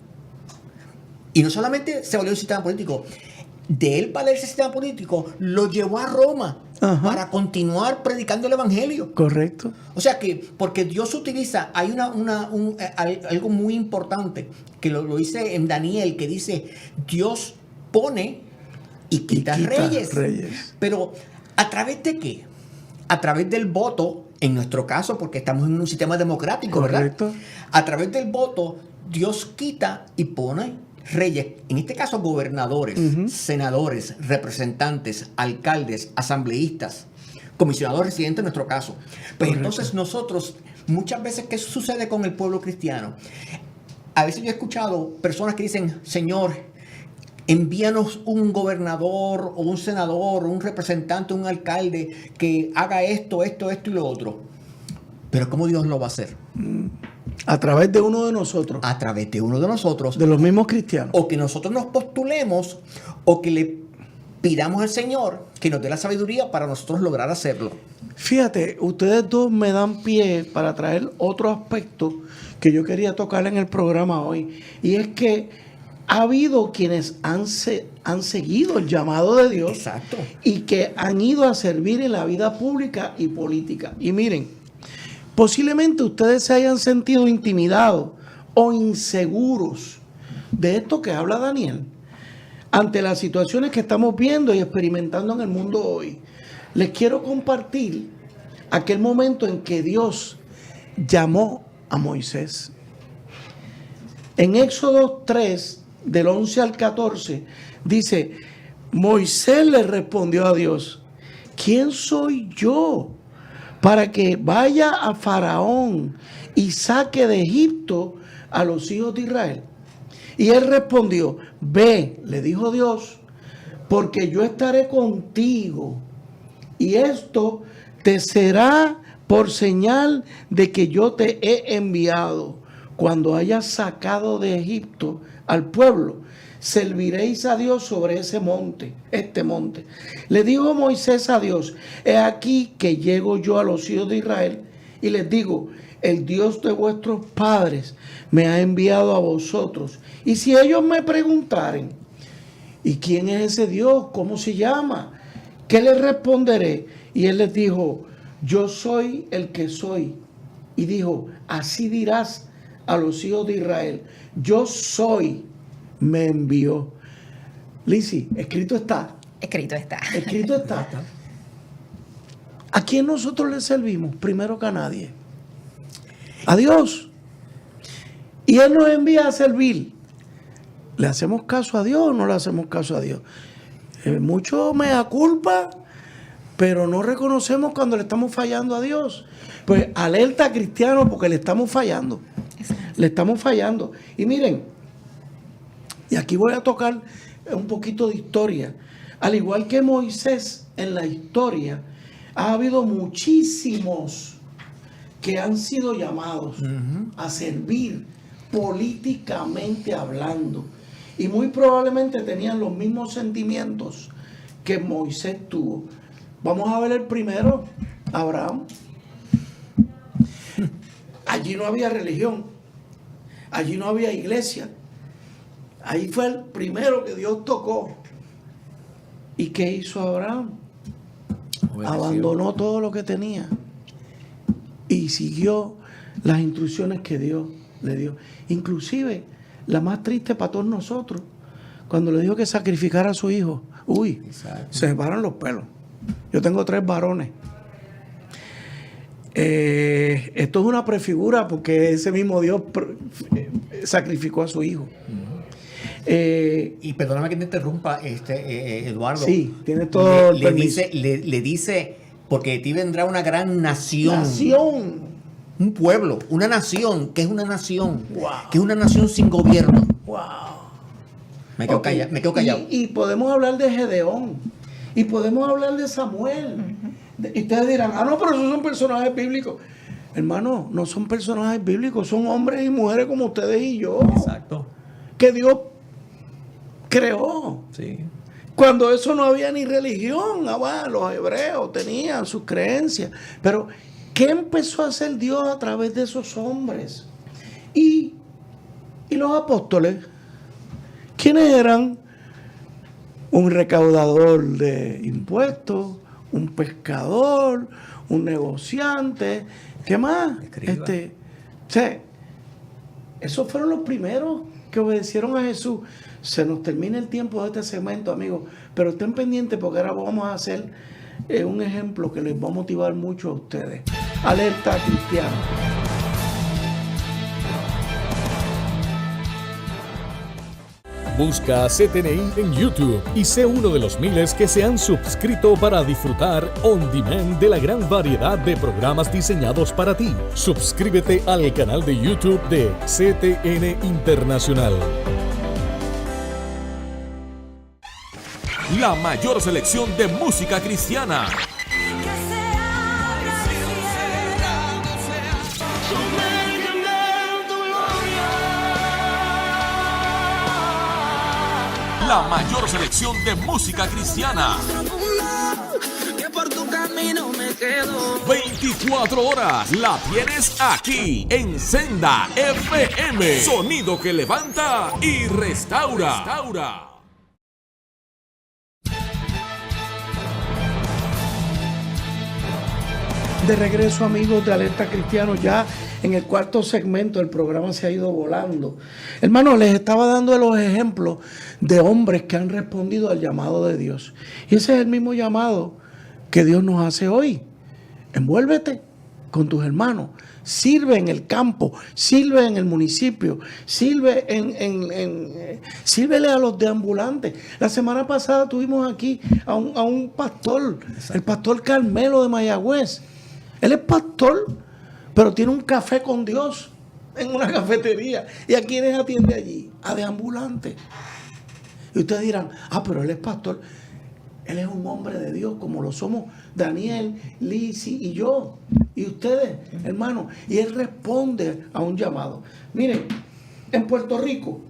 y no solamente se valió de un sistema político, de él valerse el sistema político, lo llevó a Roma. Ajá. Para continuar predicando el evangelio. Correcto. O sea que, porque Dios utiliza, hay algo muy importante que lo dice en Daniel, que dice, Dios pone y quita reyes. Pero, ¿a través de qué? A través del voto, en nuestro caso, porque estamos en un sistema democrático, correcto, ¿verdad? A través del voto, Dios quita y pone reyes, en este caso gobernadores, uh-huh, senadores, representantes, alcaldes, asambleístas, comisionados residentes en nuestro caso. Pues entonces nosotros, muchas veces, ¿qué sucede con el pueblo cristiano? A veces yo he escuchado personas que dicen, Señor, envíanos un gobernador o un senador o un representante, un alcalde que haga esto y lo otro. Pero ¿cómo Dios lo va a hacer? A través de uno de nosotros. A través de uno de nosotros. De los mismos cristianos. O que nosotros nos postulemos o que le pidamos al Señor que nos dé la sabiduría para nosotros lograr hacerlo. Fíjate, ustedes dos me dan pie para traer otro aspecto que yo quería tocar en el programa hoy. Y es que ha habido quienes han seguido el llamado de Dios. Exacto. Y que han ido a servir en la vida pública y política. Y miren, posiblemente ustedes se hayan sentido intimidados o inseguros de esto que habla Daniel ante las situaciones que estamos viendo y experimentando en el mundo hoy. Les quiero compartir aquel momento en que Dios llamó a Moisés. En Éxodo 3, del 11 al 14, dice, Moisés le respondió a Dios, ¿quién soy yo para que vaya a Faraón y saque de Egipto a los hijos de Israel? Y él respondió, ve, le dijo Dios, porque yo estaré contigo, y esto te será por señal de que yo te he enviado. Cuando hayas sacado de Egipto al pueblo, serviréis a Dios sobre este monte. Le dijo Moisés a Dios, he aquí que llego yo a los hijos de Israel y les digo, el Dios de vuestros padres me ha enviado a vosotros. Y si ellos me preguntaren, ¿y quién es ese Dios? ¿Cómo se llama? ¿Qué les responderé? Y él les dijo, yo soy el que soy. Y dijo, así dirás a los hijos de Israel, yo soy, me envió. Lizzy, escrito está. Escrito está. Escrito está. ¿A quién nosotros le servimos? Primero que a nadie. A Dios. Y Él nos envía a servir. ¿Le hacemos caso a Dios o no le hacemos caso a Dios? Mucho mea culpa, pero no reconocemos cuando le estamos fallando a Dios. Pues alerta cristiano porque le estamos fallando. Le estamos fallando. Y miren, y aquí voy a tocar un poquito de historia. Al igual que Moisés en la historia, ha habido muchísimos que han sido llamados a servir políticamente hablando. Y muy probablemente tenían los mismos sentimientos que Moisés tuvo. Vamos a ver el primero, Abraham. Allí no había religión. Allí no había iglesia. Ahí fue el primero que Dios tocó. ¿Y qué hizo Abraham? Abandonó todo lo que tenía y siguió las instrucciones que Dios le dio. Inclusive, la más triste para todos nosotros, cuando le dijo que sacrificara a su hijo Uy, Exacto. se me paran los pelos. Yo tengo 3 varones. Esto es una prefigura porque ese mismo Dios sacrificó a su hijo. Y perdóname que te interrumpa, Eduardo. Sí, tiene todo el permiso. Le dice, porque de ti vendrá una gran nación. Nación. Un pueblo, una nación, que es una nación. Wow. Que es una nación sin gobierno. Wow. Me quedo Ok. callado. Y podemos hablar de Gedeón. Y podemos hablar de Samuel. Y ustedes dirán, no, pero esos son personajes bíblicos. Hermano, no son personajes bíblicos, son hombres y mujeres como ustedes y yo. Exacto. Que Dios creó. Sí. Cuando eso no había ni religión, los hebreos tenían sus creencias. Pero, ¿qué empezó a hacer Dios a través de esos hombres? Y los apóstoles, ¿quiénes eran? Un recaudador de impuestos, un pescador, un negociante, ¿qué más? Escriba. Esos fueron los primeros que obedecieron a Jesús. Se nos termina el tiempo de este segmento, amigos, pero estén pendientes porque ahora vamos a hacer un ejemplo que les va a motivar mucho a ustedes. Alerta cristiana. Busca a CTNI en YouTube y sé uno de los miles que se han suscrito para disfrutar on demand de la gran variedad de programas diseñados para ti. Suscríbete al canal de YouTube de CTN Internacional. La mayor selección de música cristiana. La mayor selección de música cristiana. Que por tu camino me quedo. 24 horas la tienes aquí en Senda FM. Sonido que levanta y restaura. De regreso, amigos de Alerta Cristiano, ya en el 4º segmento el programa se ha ido volando. Hermano, les estaba dando los ejemplos de hombres que han respondido al llamado de Dios. Y ese es el mismo llamado que Dios nos hace hoy. Envuélvete con tus hermanos. Sirve en el campo, sirve en el municipio, sírvele a los deambulantes. La semana pasada tuvimos aquí a un pastor, el pastor Carmelo de Mayagüez. Él es pastor, pero tiene un café con Dios en una cafetería. ¿Y a quiénes atiende allí? A deambulantes. Y ustedes dirán, pero él es pastor. Él es un hombre de Dios, como lo somos Daniel, Lizzy y yo. Y ustedes, hermanos. Y él responde a un llamado. Miren, en Puerto Rico,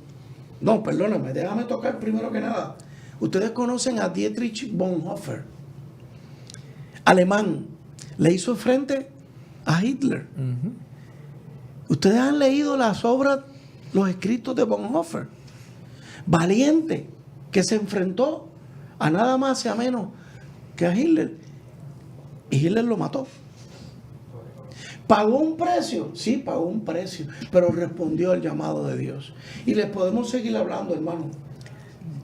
perdóname, déjame tocar primero que nada. Ustedes conocen a Dietrich Bonhoeffer, alemán. Le hizo frente a Hitler. Ustedes han leído las obras, los escritos de Bonhoeffer. Valiente, que se enfrentó a nada más y a menos que a Hitler. Y Hitler lo mató. ¿Pagó un precio? Sí, pagó un precio, pero respondió al llamado de Dios. Y les podemos seguir hablando, hermano.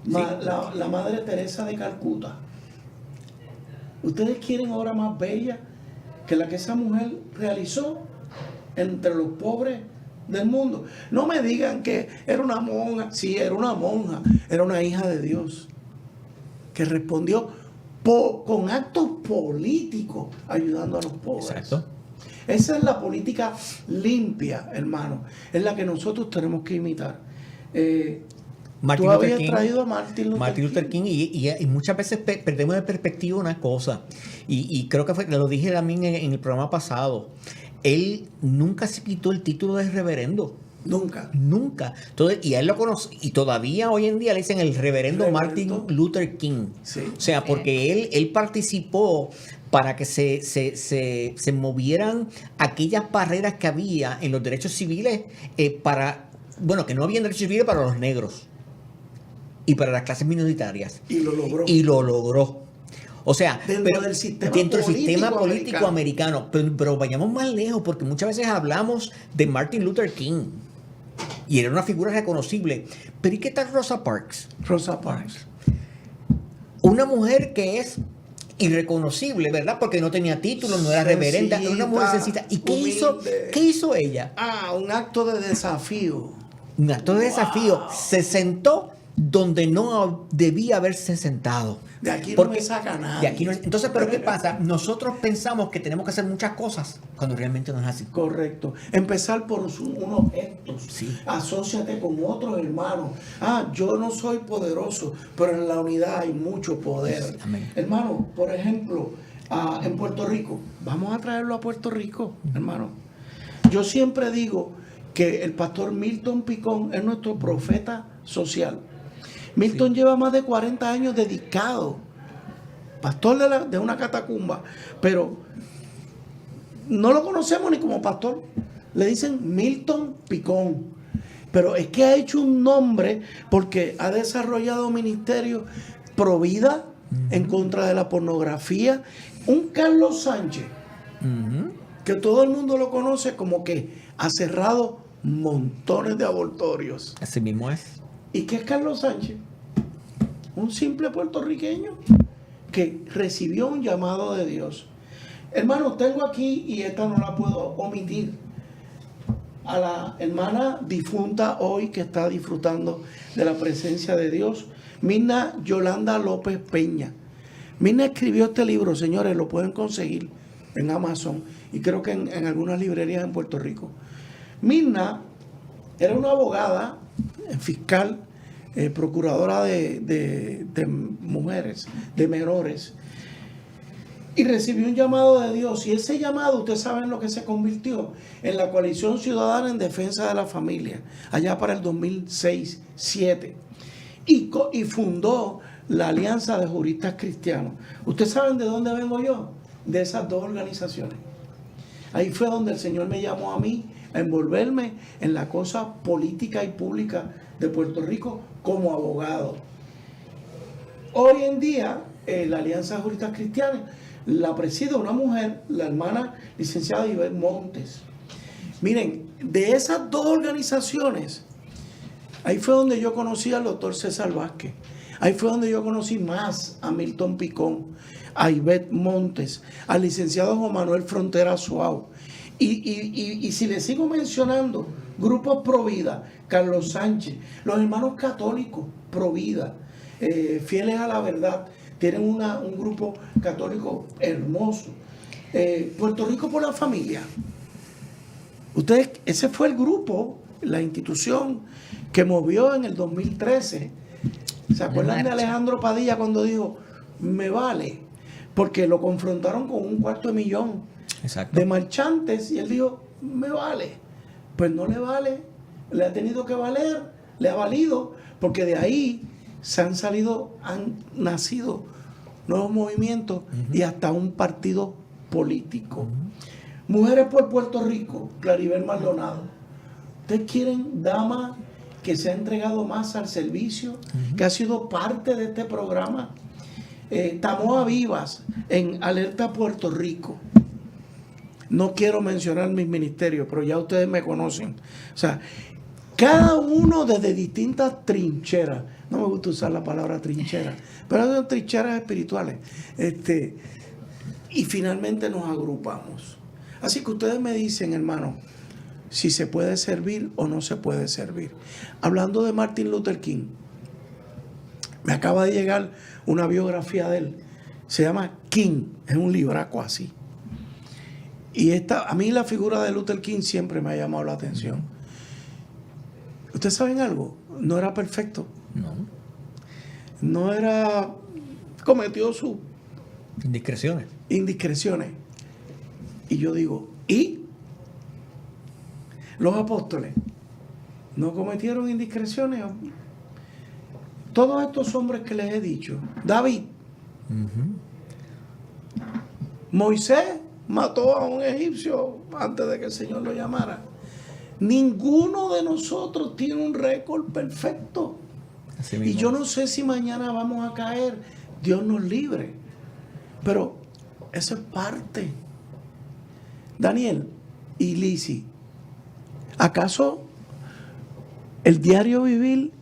La Madre Teresa de Calcuta. ¿Ustedes quieren obra más bella que la que esa mujer realizó entre los pobres del mundo? No me digan que era una monja. Sí, era una monja, era una hija de Dios que respondió con actos políticos ayudando a los pobres. Exacto. Esa es la política limpia, hermano. Es la que nosotros tenemos que imitar. Tú habías traído a Martin Luther King. Y muchas veces perdemos de perspectiva una cosa. Y creo que lo dije también en el programa pasado. Él nunca se quitó el título de reverendo. Nunca. Entonces, y a él lo conoce, y todavía hoy en día le dicen el reverendo Martin Luther King. Sí. O sea, porque él participó para que se movieran aquellas barreras que había en los derechos civiles que no había derechos civiles para los negros y para las clases minoritarias. Y lo logró. O sea, dentro del sistema político americano. Pero vayamos más lejos, porque muchas veces hablamos de Martin Luther King y era una figura reconocible. Pero ¿y qué tal Rosa Parks? Rosa Parks. una mujer que es irreconocible, ¿verdad? Porque no tenía título, no era reverenda, era una mujer sencilla. ¿Y humilde. qué hizo ella? Un acto de desafío. Un acto de desafío. Se sentó donde no debía haberse sentado. De aquí no me saca nadie. De aquí no, entonces, ¿pero qué pasa? Nosotros pensamos que tenemos que hacer muchas cosas cuando realmente no es así. Correcto. Empezar por unos gestos. Sí. Asóciate con otros hermanos. Yo no soy poderoso, pero en la unidad hay mucho poder. Amén. Hermano, por ejemplo, en Puerto Rico, vamos a traerlo a Puerto Rico, hermano. Yo siempre digo que el pastor Milton Picón es nuestro profeta social. Milton lleva más de 40 años dedicado, pastor de una catacumba, pero no lo conocemos ni como pastor. Le dicen Milton Picón, pero es que ha hecho un nombre porque ha desarrollado ministerios pro vida, en contra de la pornografía. Un Carlos Sánchez, que todo el mundo lo conoce como que ha cerrado montones de abortorios. Así mismo es. ¿Y qué es Carlos Sánchez? Un simple puertorriqueño que recibió un llamado de Dios. Hermano, tengo aquí, y esta no la puedo omitir, a la hermana difunta hoy que está disfrutando de la presencia de Dios, Mirna Yolanda López Peña. Mirna escribió este libro, señores, lo pueden conseguir en Amazon y creo que en algunas librerías en Puerto Rico. Mirna era una abogada, fiscal, procuradora de mujeres, de menores, y recibió un llamado de Dios, y ese llamado, ustedes saben lo que se convirtió en la Coalición Ciudadana en Defensa de la Familia, allá para el 2006-2007, y fundó la Alianza de Juristas Cristianos. ¿Ustedes saben de dónde vengo yo? De esas dos organizaciones. Ahí fue donde el Señor me llamó a mí a envolverme en la cosa política y pública de Puerto Rico como abogado. Hoy en día, la Alianza de Juristas Cristianos la preside una mujer, la hermana licenciada Ivette Montes. Miren, de esas dos organizaciones, ahí fue donde yo conocí al doctor César Vázquez. Ahí fue donde yo conocí más a Milton Picón, a Ivette Montes, al licenciado Juan Manuel Frontera Suau. Y si le sigo mencionando, grupos pro vida, Carlos Sánchez, los hermanos católicos pro vida, fieles a la verdad, tienen un grupo católico hermoso. Puerto Rico por la familia. Ustedes, ese fue el grupo, la institución que movió en el 2013. ¿Se acuerdan de Alejandro Padilla cuando dijo, me vale? Porque lo confrontaron con $250,000 Exacto. de marchantes y él dijo, me vale. Pues no le vale, le ha tenido que valer, le ha valido, porque de ahí han nacido nuevos movimientos y hasta un partido político. Mujeres por Puerto Rico, Claribel Maldonado. ¿Ustedes quieren dama que se ha entregado más al servicio, que ha sido parte de este programa? Tamoa Vivas en Alerta Puerto Rico. No quiero mencionar mis ministerios, pero ya ustedes me conocen. O sea, cada uno desde distintas trincheras. No me gusta usar la palabra trinchera, pero son trincheras espirituales. Y finalmente nos agrupamos. Así que ustedes me dicen, hermano, si se puede servir o no se puede servir. Hablando de Martin Luther King, me acaba de llegar una biografía de él. Se llama King, es un libraco así. Y a mí la figura de Luther King siempre me ha llamado la atención. ¿Ustedes saben algo? No era perfecto. No era... cometió sus indiscreciones. Y yo digo, ¿y? Los apóstoles no cometieron indiscreciones. Todos estos hombres que les he dicho, David, Moisés mató a un egipcio antes de que el Señor lo llamara. Ninguno de nosotros tiene un récord perfecto. Y yo no sé si mañana vamos a caer. Dios nos libre. Pero eso es parte. Daniel y Lisi, ¿acaso el diario vivir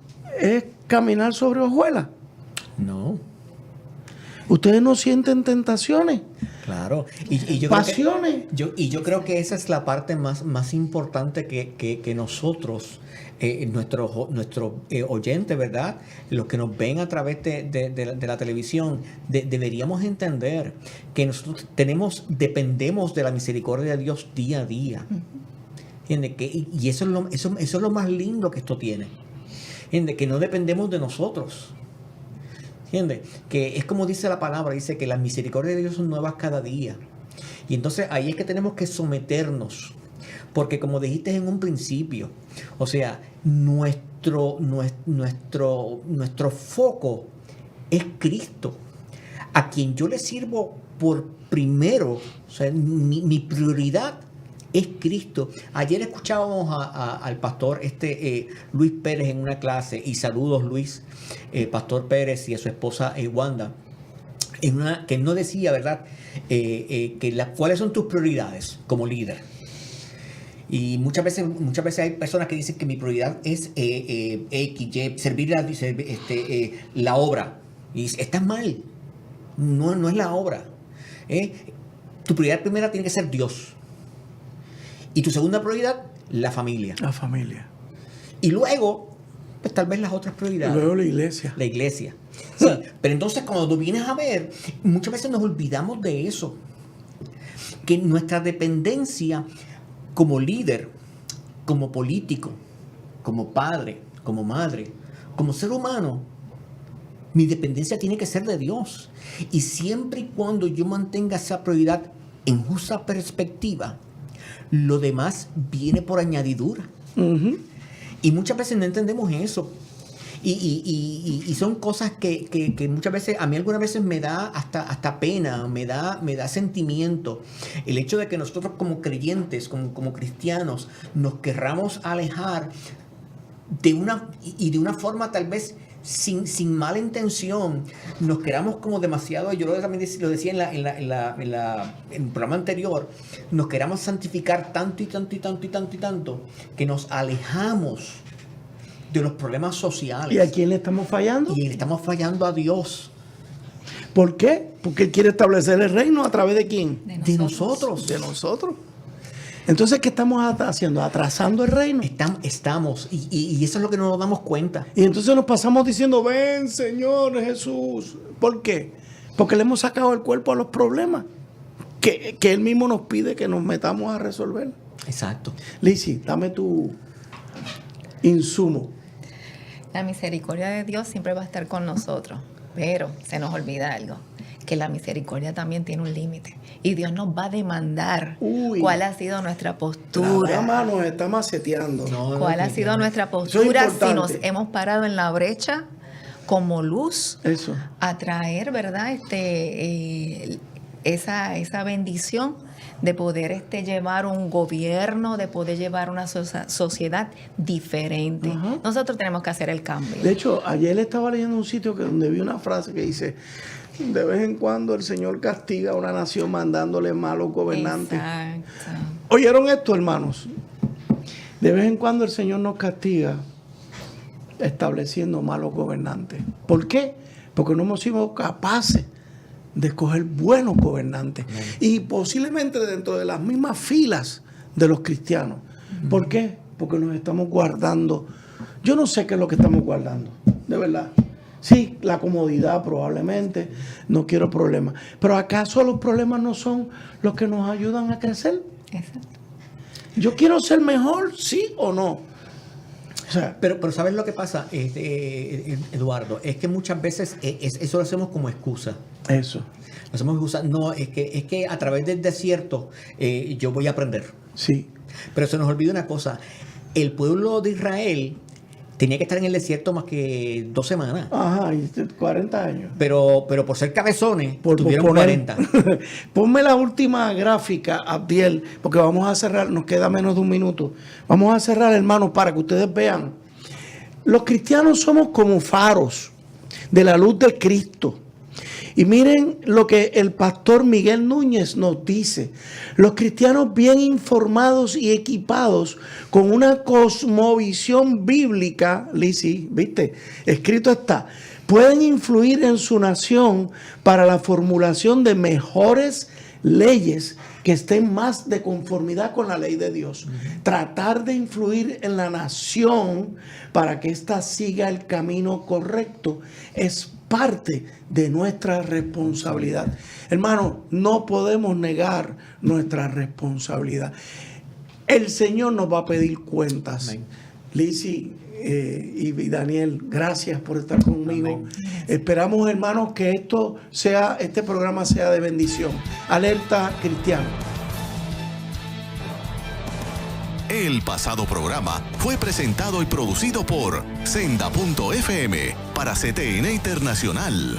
es caminar sobre hojuelas? No. ¿Ustedes no sienten tentaciones? Claro. Y yo Pasiones. yo creo que esa es la parte más importante que nosotros, nuestros oyentes, ¿verdad? Los que nos ven a través de la televisión, deberíamos entender que nosotros dependemos de la misericordia de Dios día a día. ¿Entiendes? Y eso es lo más lindo que esto tiene. ¿Entiendes? Que no dependemos de nosotros. ¿Entiendes? Que es como dice la palabra, dice que las misericordias de Dios son nuevas cada día. Y entonces ahí es que tenemos que someternos. Porque como dijiste en un principio, o sea, nuestro foco es Cristo, a quien yo le sirvo por primero. O sea, mi prioridad es Cristo. Ayer escuchábamos al pastor Luis Pérez en una clase, y saludos Luis, Pastor Pérez, y a su esposa Wanda, que no decía, ¿verdad? ¿Cuáles son tus prioridades como líder? Y muchas veces hay personas que dicen que mi prioridad es servir la obra. Y estás mal. No es la obra. Tu prioridad primera tiene que ser Dios. Y tu segunda prioridad, la familia. La familia. Y luego, pues tal vez las otras prioridades. Y luego la iglesia. La iglesia. Sí, pero entonces cuando tú vienes a ver, muchas veces nos olvidamos de eso. Que nuestra dependencia como líder, como político, como padre, como madre, como ser humano, mi dependencia tiene que ser de Dios. Y siempre y cuando yo mantenga esa prioridad en justa perspectiva, lo demás viene por añadidura. Uh-huh. Y muchas veces no entendemos eso. Y son cosas que muchas veces, a mí algunas veces me da hasta pena, me da sentimiento. El hecho de que nosotros como creyentes, como cristianos, nos querramos alejar de una forma tal vez sin mala intención, nos queramos como demasiado, yo también lo decía en el programa anterior, nos queramos santificar tanto, que nos alejamos de los problemas sociales. ¿Y a quién le estamos fallando? Y le estamos fallando a Dios. ¿Por qué? Porque Él quiere establecer el reino a través de quién? De nosotros. De nosotros. Entonces, ¿qué estamos haciendo? ¿Atrasando el reino? Estamos. Y eso es lo que no nos damos cuenta. Y entonces nos pasamos diciendo, ven, Señor Jesús. ¿Por qué? Porque le hemos sacado el cuerpo a los problemas que Él mismo nos pide que nos metamos a resolver. Exacto. Lizzy, dame tu insumo. La misericordia de Dios siempre va a estar con nosotros, pero se nos olvida algo, que la misericordia también tiene un límite. Y Dios nos va a demandar cuál ha sido nuestra postura. La dama nos está maceteando. ¿Cuál ha sido nuestra postura si nos hemos parado en la brecha como luz? Eso. A traer, ¿verdad? Esa bendición de poder llevar un gobierno, de poder llevar una sociedad diferente. Uh-huh. Nosotros tenemos que hacer el cambio. De hecho, ayer estaba leyendo un sitio donde vi una frase que dice: de vez en cuando el Señor castiga a una nación mandándole malos gobernantes. Exacto. ¿Oyeron esto, hermanos? De vez en cuando el Señor nos castiga estableciendo malos gobernantes. ¿Por qué? Porque no hemos sido capaces de escoger buenos gobernantes. Y posiblemente dentro de las mismas filas de los cristianos. ¿Por qué? Porque nos estamos guardando. Yo no sé qué es lo que estamos guardando, de verdad. Sí, la comodidad probablemente, no quiero problemas. Pero ¿acaso los problemas no son los que nos ayudan a crecer? Exacto. ¿Yo quiero ser mejor, sí o no? O sea, pero ¿sabes lo que pasa, Eduardo? Es que muchas veces eso lo hacemos como excusa. Eso. Lo hacemos excusa. No, es que a través del desierto yo voy a aprender. Sí. Pero se nos olvida una cosa. El pueblo de Israel tenía que estar en el desierto más que 2 semanas. Ajá, y 40 años. Pero por ser cabezones, tuvieron 40. Ponme la última gráfica, Abdiel, porque vamos a cerrar, nos queda menos de un minuto. Vamos a cerrar, hermanos, para que ustedes vean. Los cristianos somos como faros de la luz de Cristo. Y miren lo que el pastor Miguel Núñez nos dice. Los cristianos bien informados y equipados con una cosmovisión bíblica, Lizzy, ¿viste? Escrito está, pueden influir en su nación para la formulación de mejores leyes que estén más de conformidad con la ley de Dios. Tratar de influir en la nación para que ésta siga el camino correcto es parte de nuestra responsabilidad. Hermano, no podemos negar nuestra responsabilidad. El Señor nos va a pedir cuentas. Amén. Lizzy y Daniel, gracias por estar conmigo. Amén. Esperamos, hermanos, que este programa sea de bendición. Alerta Cristiano. El pasado programa fue presentado y producido por Senda.fm para CTN Internacional.